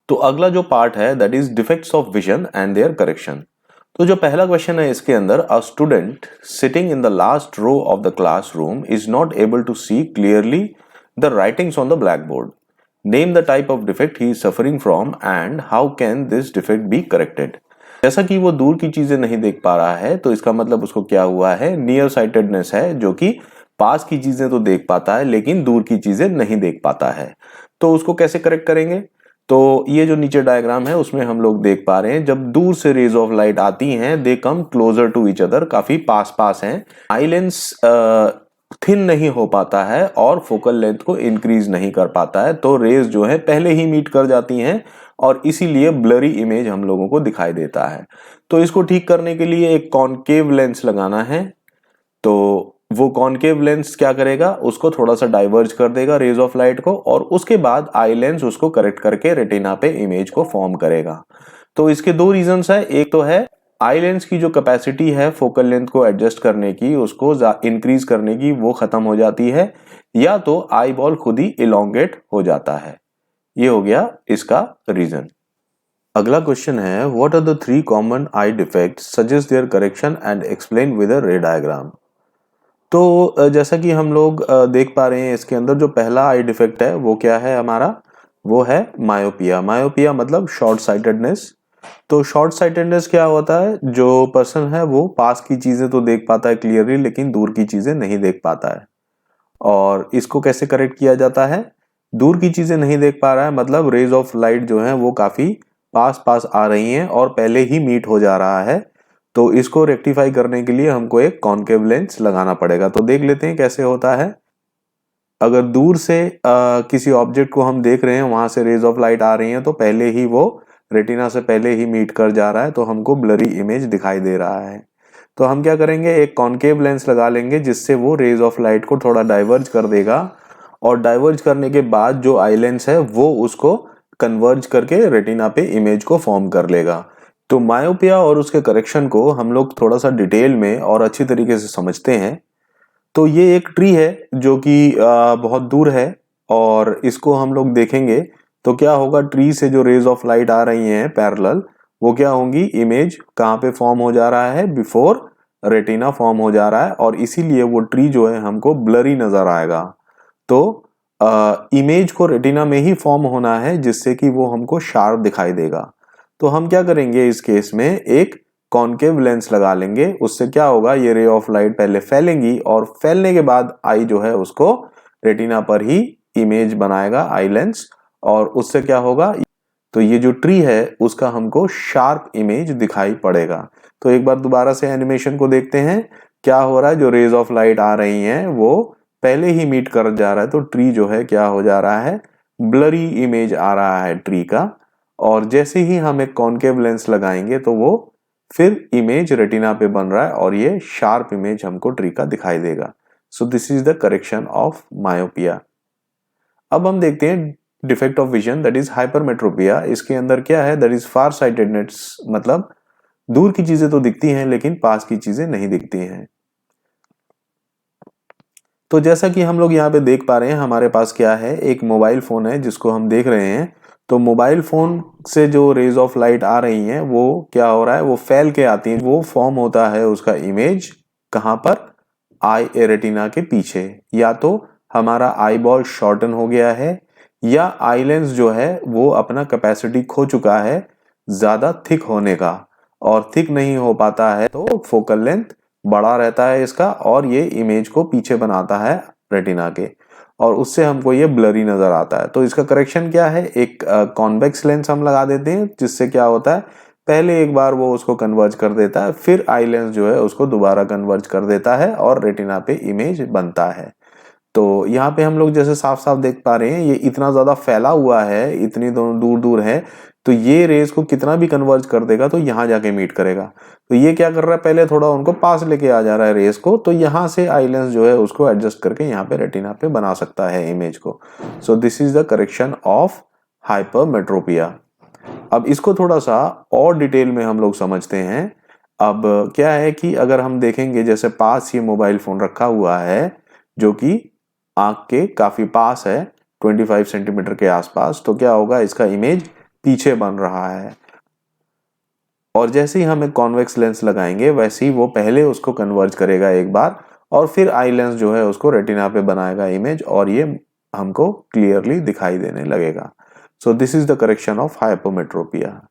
तो अगला जो पार्ट है that is defects of vision and their correction. तो जो पहला क्वेश्चन है इसके अंदर, a student sitting in the last row of the classroom is not able to see clearly the writings on the black board. Name the type of defect he is suffering from and how can this defect be corrected. जैसा कि वो दूर की चीजें नहीं देख पा रहा है तो इसका मतलब उसको क्या हुआ है, नियर साइटेडनेस है, जो कि पास की चीजें तो देख पाता है लेकिन दूर की चीजें नहीं देख पाता है। तो उसको कैसे करेक्ट करेंगे? तो ये जो नीचे डायग्राम है उसमें हम लोग देख पा रहे हैं, जब दूर से रेज ऑफ लाइट आती हैं they come closer to each other, काफी पास पास हैं। आई लेंस थिन नहीं हो पाता है और फोकल लेंथ को इंक्रीज नहीं कर पाता है, तो रेज जो है पहले ही मीट कर जाती हैं और इसीलिए ब्लरी इमेज हम लोगों को दिखाई देता है। तो इसको ठीक करने के लिए एक कॉनकेव लेंस लगाना है। तो वो कॉनकेव लेंस क्या करेगा, उसको थोड़ा सा डाइवर्ज कर देगा रेज ऑफ लाइट को, और उसके बाद आई लेंस उसको करेक्ट करके रेटिना पे इमेज को फॉर्म करेगा। तो इसके दो रीजंस है, एक तो है आई लेंस की जो कैपेसिटी है फोकल लेंथ को एडजस्ट करने की, उसको इंक्रीज करने की, वो खत्म हो जाती है, या तो आई बॉल खुद ही इलोंगेट हो जाता है। ये हो गया इसका रीजन। अगला क्वेश्चन है, what are the 3 common eye defects, suggest their correction and explain with a ray diagram. तो जैसा कि हम लोग देख पा रहे हैं इसके अंदर जो पहला आई डिफेक्ट है वो क्या है हमारा, वो है मायोपिया। मायोपिया मतलब शॉर्ट साइटेडनेस। तो शॉर्ट साइटेडनेस क्या होता है, जो पर्सन है वो पास की चीजें तो देख पाता है क्लियरली लेकिन दूर की चीजें नहीं देख पाता है। और इसको कैसे करेक्ट किया जाता है, दूर की चीजें नहीं देख पा रहा है मतलब रेज ऑफ लाइट जो है वो काफी पास पास आ रही हैं और पहले ही मीट हो जा रहा है। तो इसको रेक्टिफाई करने के लिए हमको एक कॉनकेव लेंस लगाना पड़ेगा। तो देख लेते हैं कैसे होता है। अगर दूर से किसी ऑब्जेक्ट को हम देख रहे हैं, वहां से रेज ऑफ लाइट आ रही हैं तो पहले ही वो रेटिना से पहले ही मीट कर जा रहा है, तो हमको ब्लरी इमेज दिखाई दे रहा है। तो हम क्या करेंगे, एक कॉनकेव लेंस लगा लेंगे जिससे वो रेज ऑफ लाइट को थोड़ा डाइवर्ज कर देगा, और डाइवर्ज करने के बाद जो आई लेंस है वो उसको कन्वर्ज करके रेटिना पे इमेज को फॉर्म कर लेगा। तो मायोपिया और उसके करेक्शन को हम लोग थोड़ा सा डिटेल में और अच्छी तरीके से समझते हैं। तो ये एक ट्री है जो कि बहुत दूर है, और इसको हम लोग देखेंगे तो क्या होगा, ट्री से जो रेज ऑफ लाइट आ रही हैं पैरेलल, वो क्या होंगी, इमेज कहाँ पे फॉर्म हो जा रहा है, बिफोर रेटिना फॉर्म हो जा रहा है, और इसीलिए वो ट्री जो है हमको ब्लरी नजर आएगा। तो इमेज को रेटिना में ही फॉर्म होना है जिससे कि वो हमको शार्प दिखाई देगा। तो हम क्या करेंगे इस केस में, एक कॉनकेव लेंस लगा लेंगे। उससे क्या होगा, ये रे ऑफ लाइट पहले फैलेंगी और फैलने के बाद आई जो है उसको रेटिना पर ही इमेज बनाएगा आई लेंस, और उससे क्या होगा, तो ये जो ट्री है उसका हमको शार्प इमेज दिखाई पड़ेगा। तो एक बार दोबारा से एनिमेशन को देखते हैं, क्या हो रहा है, जो रेज ऑफ लाइट आ रही हैं वो पहले ही मीट कर जा रहा है, तो ट्री जो है क्या हो जा रहा है, ब्लरी इमेज आ रहा है ट्री का। और जैसे ही हम एक कॉनकेव लेंस लगाएंगे तो वो फिर इमेज रेटिना पे बन रहा है और ये शार्प इमेज हमको ट्री का दिखाई देगा। सो this is the correction of myopia. अब हम देखते हैं defect of vision that is hypermetropia. इसके अंदर क्या है, दैट इज फार साइटेडनेस, मतलब दूर की चीजें तो दिखती हैं लेकिन पास की चीजें नहीं दिखती हैं। तो जैसा कि हम लोग यहाँ पे देख पा रहे हैं, हमारे पास क्या है, एक मोबाइल फोन है जिसको हम देख रहे हैं। तो मोबाइल फोन से जो रेज ऑफ लाइट आ रही हैं वो क्या हो रहा है, वो फैल के आती है, वो फॉर्म होता है उसका इमेज कहाँ पर, आई रेटिना के पीछे। या तो हमारा आई बॉल शॉर्टन हो गया है, या आई लेंस जो है वो अपना कैपेसिटी खो चुका है ज्यादा थिक होने का, और थिक नहीं हो पाता है तो फोकल लेंथ बड़ा रहता है इसका, और ये इमेज को पीछे बनाता है रेटिना के, और उससे हमको ये ब्लरी नजर आता है। तो इसका करेक्शन क्या है, एक कॉन्वेक्स लेंस हम लगा देते हैं जिससे क्या होता है, पहले एक बार वो उसको कन्वर्ज कर देता है, फिर आई लेंस जो है उसको दोबारा कन्वर्ज कर देता है और रेटिना पे इमेज बनता है। तो यहाँ पे हम लोग जैसे साफ साफ देख पा रहे हैं, ये इतना ज्यादा फैला हुआ है, इतनी दोनों दूर दूर है, तो ये रेज को कितना भी कन्वर्ज कर देगा तो यहाँ जाके मीट करेगा। तो ये क्या कर रहा है, पहले थोड़ा उनको पास लेके आ जा रहा है रेज को, तो यहाँ से आई लेंस जो है उसको एडजस्ट करके यहाँ पे रेटिना पे बना सकता है इमेज को। सो this is the correction of hypermetropia. अब इसको थोड़ा सा और डिटेल में हम लोग समझते हैं। अब क्या है कि अगर हम देखेंगे, जैसे पास ये मोबाइल फोन रखा हुआ है जो कि आंख के काफी पास है, 25 सेंटीमीटर के आसपास, तो क्या होगा, इसका इमेज पीछे बन रहा है, और जैसे ही हम एक कॉन्वेक्स लेंस लगाएंगे वैसे ही वो पहले उसको कन्वर्ज करेगा एक बार, और फिर आई लेंस जो है उसको रेटिना पे बनाएगा इमेज, और ये हमको क्लियरली दिखाई देने लगेगा। So this is the correction of hypermetropia.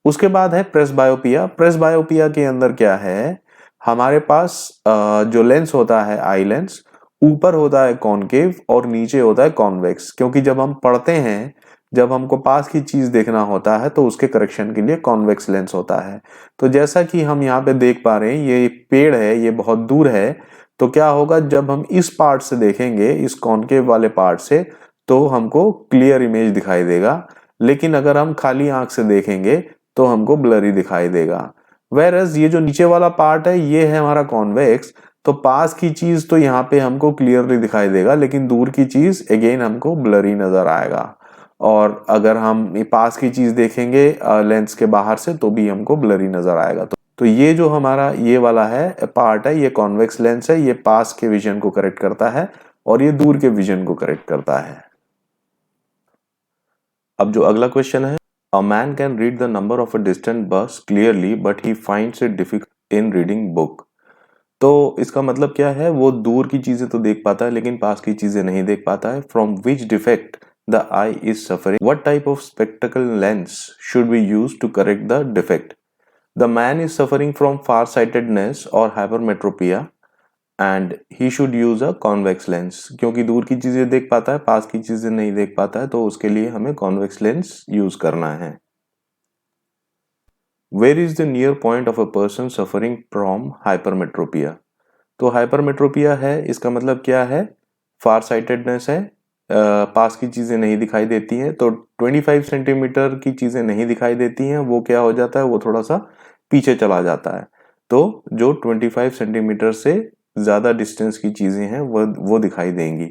उसके बाद है प्रेसबायोपिया। प्रेसबायोपिया के अंदर क्या है, हमारे पास जो लेंस होता है आई लेंस, ऊपर होता है कॉनकेव और नीचे होता है कॉन्वेक्स, क्योंकि जब हम पढ़ते हैं, जब हमको पास की चीज देखना होता है तो उसके करेक्शन के लिए कॉन्वेक्स लेंस होता है। तो जैसा कि हम यहाँ पे देख पा रहे हैं, ये पेड़ है, ये बहुत दूर है, तो क्या होगा जब हम इस पार्ट से देखेंगे, इस कॉनकेव वाले पार्ट से, तो हमको क्लियर इमेज दिखाई देगा। लेकिन अगर हम खाली आंख से देखेंगे तो हमको ब्लरी दिखाई देगा। वेरएज ये जो नीचे वाला पार्ट है ये है हमारा कॉन्वेक्स, तो पास की चीज तो यहाँ पे हमको क्लियरली दिखाई देगा, लेकिन दूर की चीज अगेन हमको ब्लरी नजर आएगा। और अगर हम पास की चीज देखेंगे लेंस के बाहर से तो भी हमको ब्लरी नजर आएगा। तो ये जो हमारा ये वाला है पार्ट है, ये कॉन्वेक्स लेंस है, ये पास के विजन को करेक्ट करता है और ये दूर के विजन को करेक्ट करता है। अब जो अगला क्वेश्चन है, A man can read the number of a distant bus clearly, but he finds it difficult in reading book. तो इसका मतलब क्या है, वो दूर की चीजें तो देख पाता है लेकिन पास की चीजें नहीं देख पाता है। From which defect the eye is suffering? What type of spectacle lens should we use to correct the defect? The man is suffering from farsightedness or hypermetropia, and he should use a convex lens, क्योंकि दूर की चीजें देख पाता है, पास की चीजें नहीं देख पाता है, तो उसके लिए हमें कॉन्वेक्स लेंस यूज करना है। Where is the near point of a person suffering from hypermetropia? तो हाइपरमेट्रोपिया है, इसका मतलब क्या है, फार साइटेडनेस है, पास की चीजें नहीं दिखाई देती हैं, तो 25 सेंटीमीटर की चीजें नहीं दिखाई देती हैं, वो क्या हो जाता है, वो थोड़ा सा पीछे चला जाता है। तो जो 25 सेंटीमीटर से ज्यादा डिस्टेंस की चीजें हैं वो दिखाई देंगी।